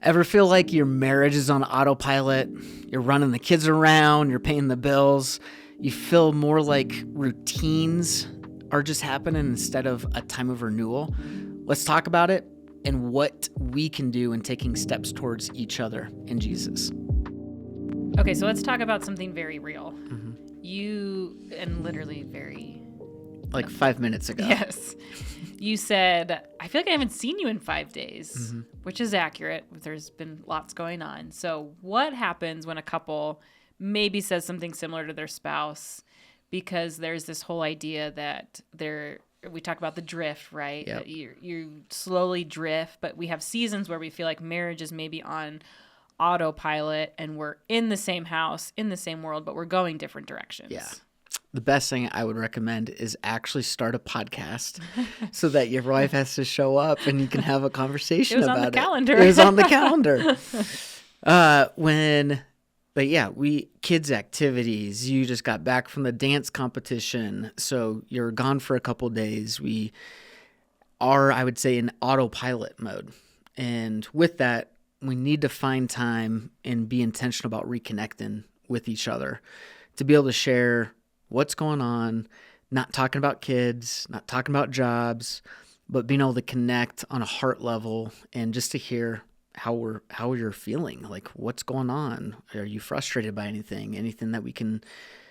Ever feel like your marriage is on autopilot? You're running the kids around, you're paying the bills. You feel more like routines are just happening instead of a time of renewal. Let's talk about it and what we can do in taking steps towards each other in Jesus. Okay, so let's talk about something very real. You, and literally very... Like 5 minutes ago. Yes. You said, I feel like I haven't seen you in 5 days, which is accurate. There's been lots going on. So what happens when a couple maybe says something similar to their spouse? Because there's this whole idea that we talk about the drift, right? Yep. That you slowly drift, but we have seasons where we feel like marriage is maybe on autopilot and we're in the same house, in the same world, but we're going different directions. Yeah. The best thing I would recommend is actually start a podcast so that your wife has to show up and you can have a conversation about it. It was on the calendar. It was on the calendar. Kids activities. You just got back from the dance competition, so you're gone for a couple days. We are, I would say, in autopilot mode. And with that, we need to find time and be intentional about reconnecting with each other to be able to share what's going on, not talking about kids, not talking about jobs, but being able to connect on a heart level and just to hear how you're feeling, like what's going on. Are you frustrated by anything that we can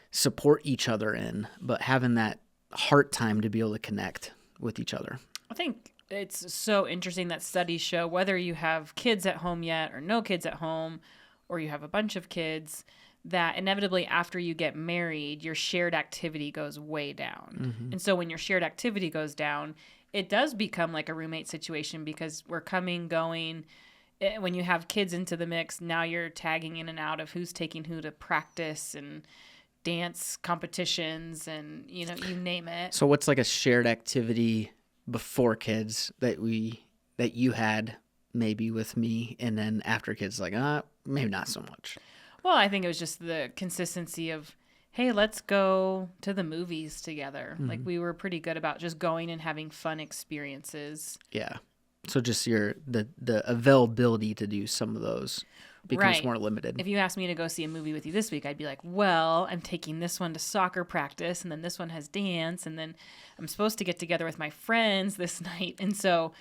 support each other in, but having that heart time to be able to connect with each other. I think it's so interesting that studies show whether you have kids at home yet or no kids at home, or you have a bunch of kids, that inevitably after you get married, your shared activity goes way down. And so when your shared activity goes down, it does become like a roommate situation because we're coming, going. When you have kids into the mix, now you're tagging in and out of who's taking who to practice and dance competitions and, you name it. So what's like a shared activity before kids that you had maybe with me, and then after kids, like, maybe not so much? Well, I think it was just the consistency of, hey, let's go to the movies together. Like we were pretty good about just going and having fun experiences. Yeah. So just the availability to do some of those becomes more limited. If you asked me to go see a movie with you this week, I'd be like, well, I'm taking this one to soccer practice, and then this one has dance, and then I'm supposed to get together with my friends this night. And so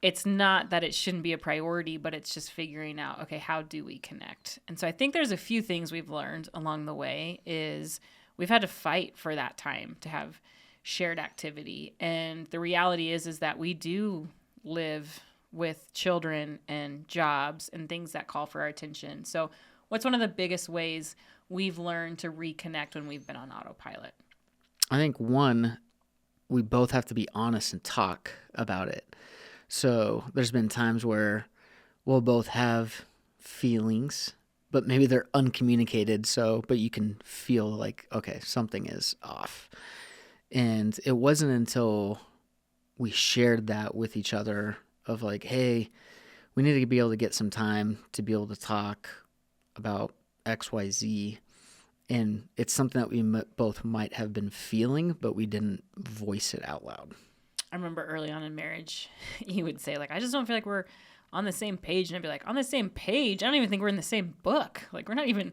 it's not that it shouldn't be a priority, but it's just figuring out, okay, how do we connect? And so I think there's a few things we've learned along the way is we've had to fight for that time to have shared activity. And the reality is that we do live with children and jobs and things that call for our attention. So what's one of the biggest ways we've learned to reconnect when we've been on autopilot? I think one, we both have to be honest and talk about it. So there's been times where we'll both have feelings, but maybe they're uncommunicated. But you can feel like, okay, something is off. And it wasn't until we shared that with each other of like, hey, we need to be able to get some time to be able to talk about XYZ. And it's something that we both might have been feeling, but we didn't voice it out loud. I remember early on in marriage, you would say, like, I just don't feel like we're on the same page. And I'd be like, on the same page? I don't even think we're in the same book. Like, we're not even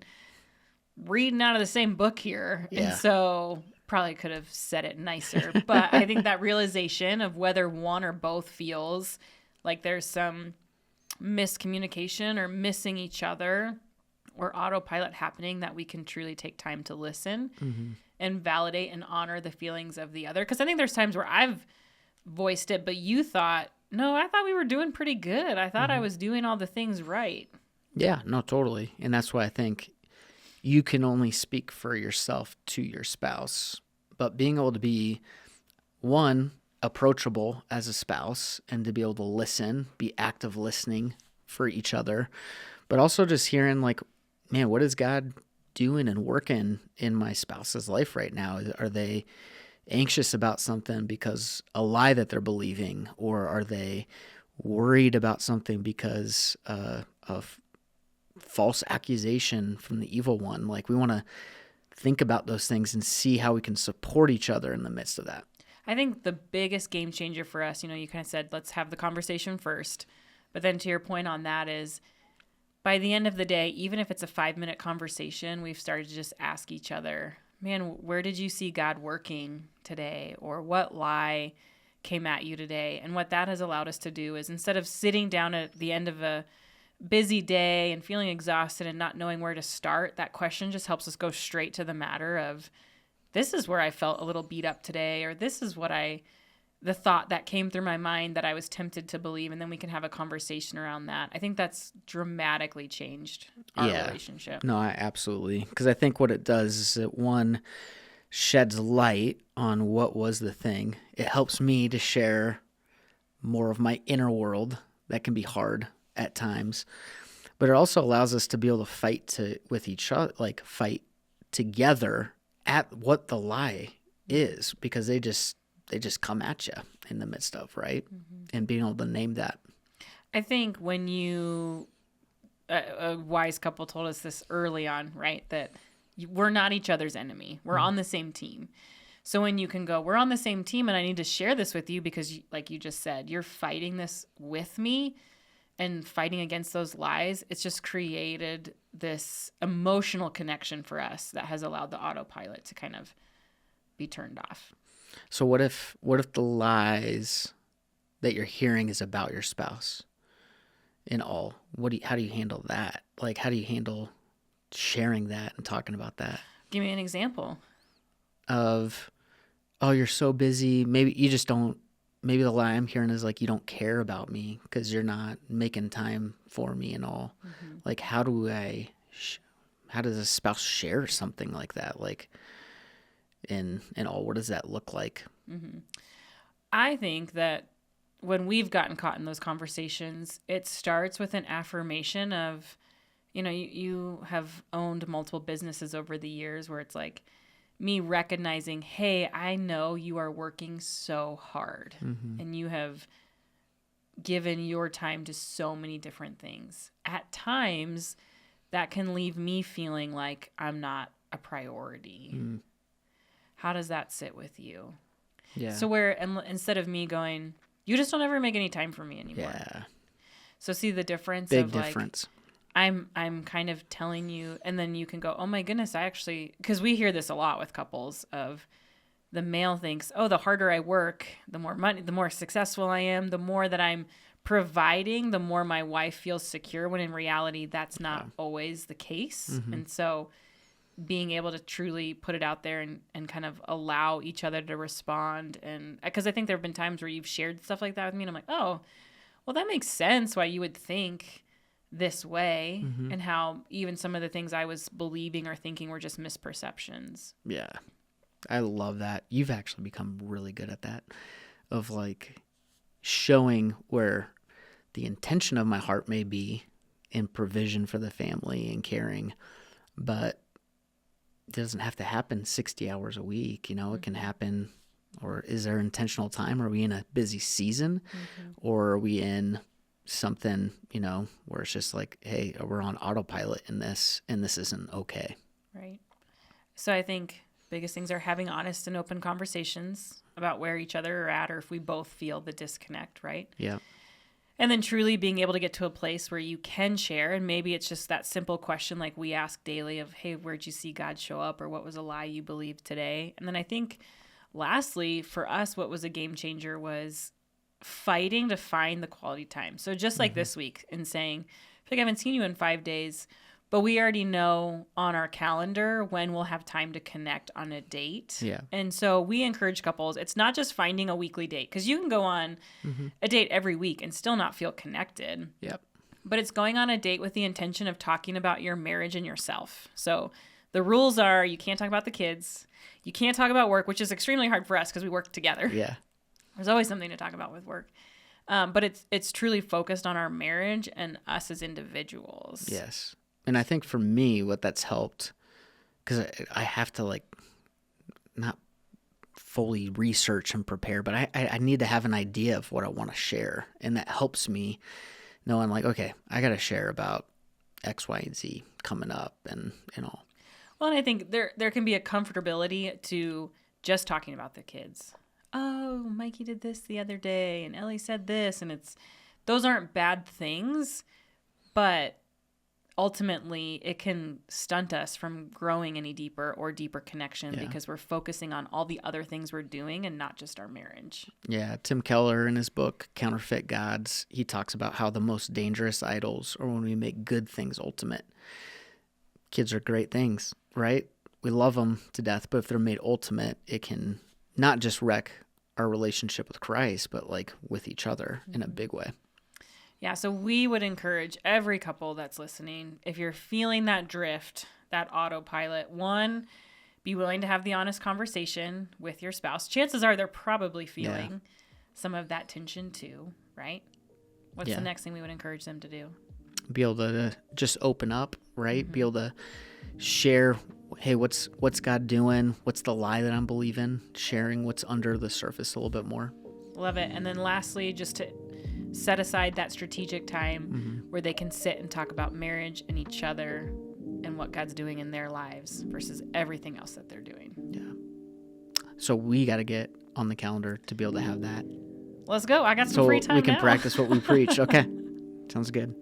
reading out of the same book here. Yeah. And so probably could have said it nicer. But I think that realization of whether one or both feels like there's some miscommunication or missing each other or autopilot happening, that we can truly take time to listen and validate and honor the feelings of the other. Because I think there's times where I've voiced it, but you thought, no, I thought we were doing pretty good. I thought I was doing all the things right. Yeah, no, totally. And that's why I think you can only speak for yourself to your spouse, but being able to be, one, approachable as a spouse and to be able to listen, be active listening for each other, but also just hearing like, man, what is God doing and working in my spouse's life right now? Are they anxious about something because a lie that they're believing, or are they worried about something because of false accusation from the evil one? Like, we want to think about those things and see how we can support each other in the midst of that. I think the biggest game changer for us, you kind of said, let's have the conversation first. But then to your point on that is, by the end of the day, even if it's a 5-minute conversation, we've started to just ask each other, man, where did you see God working today? Or what lie came at you today? And what that has allowed us to do is, instead of sitting down at the end of a busy day and feeling exhausted and not knowing where to start, that question just helps us go straight to the matter of, this is where I felt a little beat up today, or this is the thought that came through my mind that I was tempted to believe, and then we can have a conversation around that. I think that's dramatically changed our relationship. No, absolutely. Because I think what it does is it, one, sheds light on what was the thing. It helps me to share more of my inner world that can be hard at times. But it also allows us to be able to fight with each other, like fight together at what the lie is, because they just come at you in the midst of, right? And being able to name that. I think when a wise couple told us this early on, right? That we're not each other's enemy. We're on the same team. So when you can go, we're on the same team and I need to share this with you because, like you just said, you're fighting this with me and fighting against those lies, it's just created this emotional connection for us that has allowed the autopilot to kind of be turned off. So what if the lies that you're hearing is about your spouse in all? How do you handle that? Like, how do you handle sharing that and talking about that? Give me an example of, oh, you're so busy. Maybe you just don't, maybe the lie I'm hearing is like, you don't care about me because you're not making time for me and all. Like, how does a spouse share something like that? Like, in all, what does that look like? I think that when we've gotten caught in those conversations, it starts with an affirmation of, you have owned multiple businesses over the years where it's like me recognizing, hey, I know you are working so hard and you have given your time to so many different things. At times, that can leave me feeling like I'm not a priority. How does that sit with you? Yeah. So instead of me going, you just don't ever make any time for me anymore. Yeah. So see the difference? Big of difference. Like, I'm kind of telling you, and then you can go, oh my goodness, because we hear this a lot with couples of the male thinks, oh, the harder I work, the more money, the more successful I am, the more that I'm providing, the more my wife feels secure, when in reality, that's not always the case. And so being able to truly put it out there and kind of allow each other to respond. And because I think there have been times where you've shared stuff like that with me and I'm like, oh, well, that makes sense why you would think this way, and how even some of the things I was believing or thinking were just misperceptions. Yeah. I love that. You've actually become really good at that, of like showing where the intention of my heart may be in provision for the family and caring, but it doesn't have to happen 60 hours a week. It can happen, or is there intentional time? Are we in a busy season, or are we in something, where it's just like, hey, we're on autopilot in this, and this isn't okay. Right. So I think biggest things are having honest and open conversations about where each other are at, or if we both feel the disconnect, right? Yeah. And then truly being able to get to a place where you can share, and maybe it's just that simple question like we ask daily of, hey, where'd you see God show up, or what was a lie you believed today? And then I think lastly, for us, what was a game changer was fighting to find the quality time. So just like this week, and saying, I feel like I haven't seen you in 5 days, but we already know on our calendar when we'll have time to connect on a date. Yeah. And so we encourage couples, it's not just finding a weekly date, because you can go on a date every week and still not feel connected. Yep. But it's going on a date with the intention of talking about your marriage and yourself. So the rules are, you can't talk about the kids. You can't talk about work, which is extremely hard for us because we work together. Yeah. There's always something to talk about with work. But it's truly focused on our marriage and us as individuals. Yes. And I think for me, what that's helped, because I have to like not fully research and prepare, but I need to have an idea of what I want to share. And that helps me knowing like, okay, I got to share about X, Y, and Z coming up and all. Well, and I think there can be a comfortability to just talking about the kids. Oh, Mikey did this the other day and Ellie said this, and those aren't bad things, but ultimately it can stunt us from growing any deeper or deeper connection because we're focusing on all the other things we're doing and not just our marriage. Yeah, Tim Keller in his book Counterfeit Gods, he talks about how the most dangerous idols are when we make good things ultimate. Kids are great things, right? We love them to death, but if they're made ultimate, it can not just wreck our relationship with Christ, but like with each other in a big way. Yeah, so we would encourage every couple that's listening, if you're feeling that drift, that autopilot, one, be willing to have the honest conversation with your spouse. Chances are they're probably feeling some of that tension too, right? What's the next thing we would encourage them to do? Be able to just open up, right? Be able to share, hey, what's God doing? What's the lie that I'm believing? Sharing what's under the surface a little bit more. Love it. And then lastly, just to set aside that strategic time where they can sit and talk about marriage and each other and what God's doing in their lives versus everything else that they're doing. Yeah. So we got to get on the calendar to be able to have that. Let's go. I got some free time so we can now. practice what we preach. Okay. Sounds good.